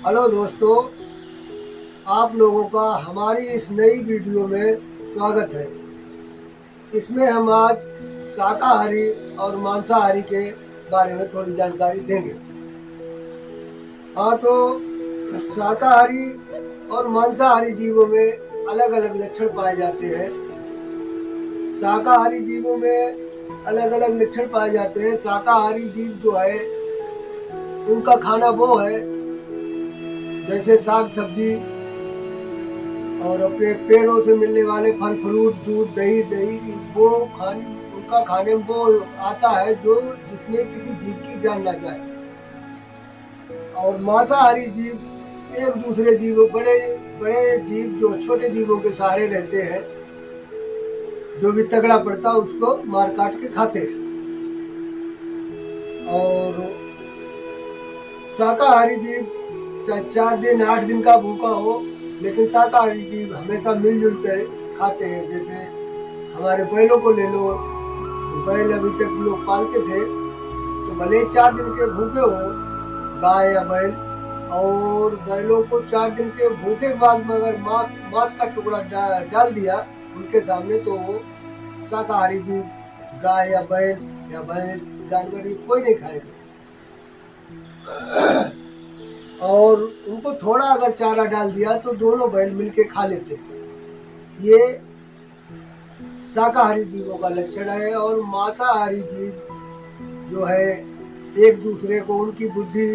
Hello दोस्तों, आप लोगों का हमारी इस नई वीडियो में स्वागत है। इसमें हम आज शाकाहारी और मांसाहारी के बारे में थोड़ी जानकारी देंगे। हाँ, तो शाकाहारी और मांसाहारी जीवों में अलग अलग लक्षण पाए जाते हैं। शाकाहारी जीवों में अलग अलग लक्षण पाए जाते हैं। शाकाहारी जीव जो है उनका खाना वो है जैसे साग सब्जी और अपने पेड़ों से मिलने वाले फल फ्रूट, दूध, दही दही वो खान उनका खाने में वो आता है जो जिसमें किसी जीव की जान ना जाए। और मांसाहारी जीव एक दूसरे जीवों बड़े बड़े जीव जो छोटे जीवों के सहारे रहते हैं, जो भी तगड़ा पड़ता है उसको मार काट के खाते हैं। और शाकाहारी जीव चाहे 4 दिन 8 दिन का भूखा हो, लेकिन शाकाहारी जीव हमेशा मिलजुल कर खाते हैं। जैसे हमारे बैलों को ले लो, बैल अभी तक लोग पालते थे, तो भले ही 4 दिन के भूखे हो गाय या बैल, और बैलों को 4 दिन के भूखे के बाद में अगर मांस का टुकड़ा डाल दिया उनके सामने, तो वो शाकाहारी जीव गाय या बैल या भैंस जानवर ये कोई नहीं खाएगा। और उनको थोड़ा अगर चारा डाल दिया तो दोनों बैल मिलके खा लेते हैं। ये शाकाहारी जीवों का लक्षण है। और मांसाहारी जीव जो है एक दूसरे को उनकी बुद्धि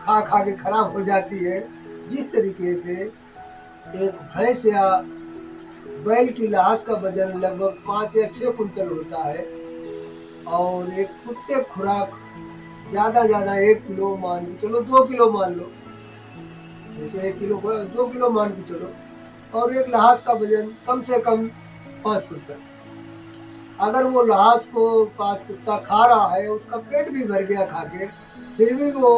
खा खा के खराब हो जाती है। जिस तरीके से एक भैंस या बैल की लाश का वजन लगभग 5 या 6 कुंतल होता है, और एक कुत्ते खुराक ज्यादा 1 किलो मान के चलो, 2 किलो मान लो, जैसे 1 किलो 2 किलो मान के चलो, और एक लहास का वजन कम से कम 5 कुंतल। अगर वो लहास को 5 कुत्ता खा रहा है, उसका पेट भी भर गया खा के, फिर भी वो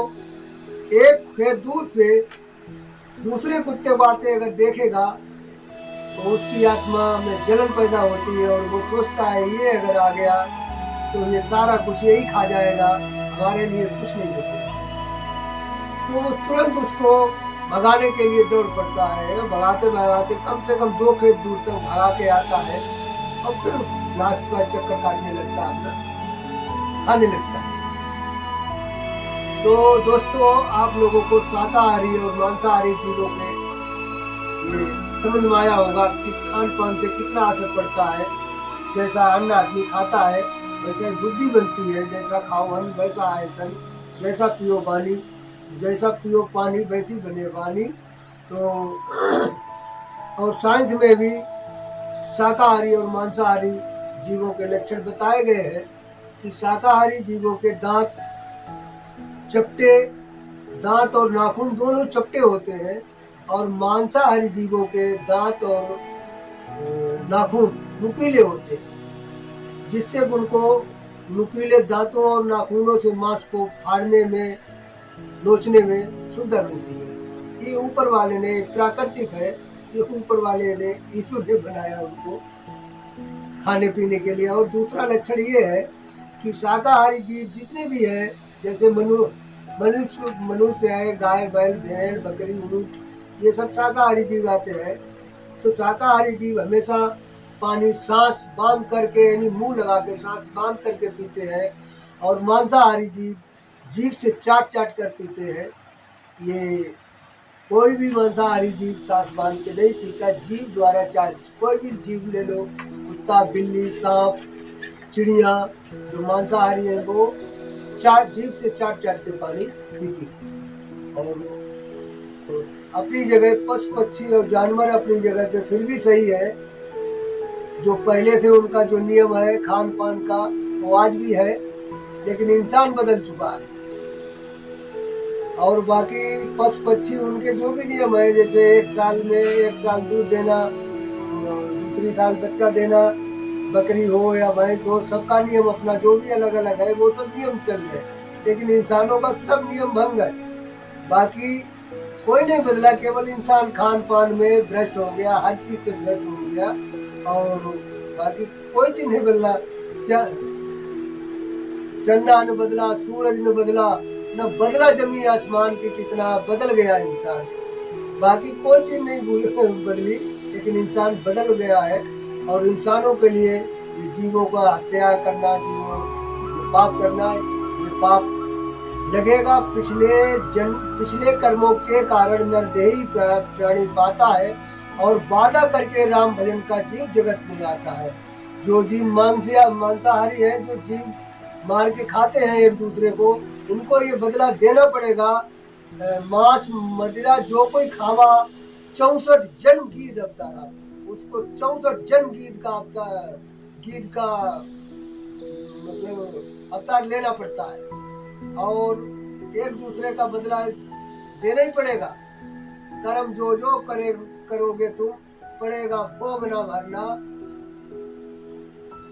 एक खेत दूर से दूसरे कुत्ते को आते अगर देखेगा तो उसकी आत्मा में जलन पैदा होती है, और वो सोचता है ये अगर आ गया तो ये सारा कुछ यही खा जाएगा, हमारे लिए कुछ नहीं बचेगा। तो वो तुरंत उसको भगाने के लिए दौड़ पड़ता है। भगाते भगाते कम से कम 2 खेत दूर तक भगा के आता है, और फिर लास्ट का चक्कर काटने लगता है, अपना खाने लगता है। तो दोस्तों, आप लोगों को शाकाहारी और मांसाहारी चीजों के ये समझ में आया होगा कि खान पान से कितना असर पड़ता है। जैसा अन्न आदमी खाता है वैसे बुद्धि बनती है, जैसा खाओ अन्न वैसा आयसन, जैसा पियो पानी, जैसा पियो पानी वैसी बने वाणी। तो और साइंस में भी शाकाहारी और मांसाहारी जीवों के लक्षण बताए गए हैं कि शाकाहारी जीवों के दांत चपटे, दांत और नाखून दोनों चपटे होते हैं, और मांसाहारी जीवों के दांत और नाखून नुकीले होते हैं, जिससे उनको नुकीले दांतों और नाखूनों से मांस को फाड़ने में, नोचने में सुविधा मिलती है। ये ऊपर वाले ने प्राकृतिक है, ये ऊपर वाले ने ईश्वर ने बनाया उनको खाने पीने के लिए। और दूसरा लक्षण ये है कि शाकाहारी जीव जितने भी हैं, जैसे मनुष्य है, गाय बैल भेड़ बकरी ऊंट, ये सब शाकाहारी जीव आते हैं। तो शाकाहारी जीव हमेशा पानी सांस बांध करके, यानी मुंह लगा के सांस बांध करके पीते हैं, और मांसाहारी जीव जीभ से चाट चाट कर पीते हैं। ये कोई भी मांसाहारी जीव सांस बांध के नहीं पीता, जीभ द्वारा चाट। कोई भी जीव ले लो, कुत्ता बिल्ली सांप चिड़िया, जो मांसाहारी है वो जीभ से चाट चाट के पानी पीती है। और तो अपनी जगह पशु पक्षी और जानवर अपनी जगह पे फिर भी सही है। जो पहले से उनका जो नियम है खान पान का वो आज भी है, लेकिन इंसान बदल चुका है। और बाकी पशु पक्षी उनके जो भी नियम है, जैसे 1 साल दूध देना, दूसरी साल बच्चा देना, बकरी हो या भैंस हो, सबका नियम अपना जो भी अलग अलग है वो सब नियम चल रहे, लेकिन इंसानों का सब नियम भंग है। बाकी कोई नहीं बदला, केवल इंसान खान पान में भ्रष्ट हो गया, हर चीज से भ्रष्ट हो गया, और बाकी कोई चीज नहीं बदला। चंदा न बदला, सूरज न बदला, न बदला जमी आसमान की कितना बदल गया इंसान। बाकी कोई चीज नहीं बदली, लेकिन इंसान बदल गया है। और इंसानों के लिए ये जीवों का हत्या करना, जीवों ये पाप करना, ये पाप लगेगा। पिछले कर्मों के कारण नरदेही प्राणी पाता है और वादा करके राम भजन का जीव जगत में आता है। जो जीव मांसाहारी है, जो जीव मार के खाते हैं एक दूसरे को, उनको ये बदला देना पड़ेगा। मांस मदिरा जो कोई खावा, 64 जन्म गीत अवतारा, उसको 64 जन्म गीत का मतलब अवतार लेना पड़ता है। और एक दूसरे का बदला देना ही पड़ेगा। कर्म जो करोगे तुम, पड़ेगा भोग ना भरना।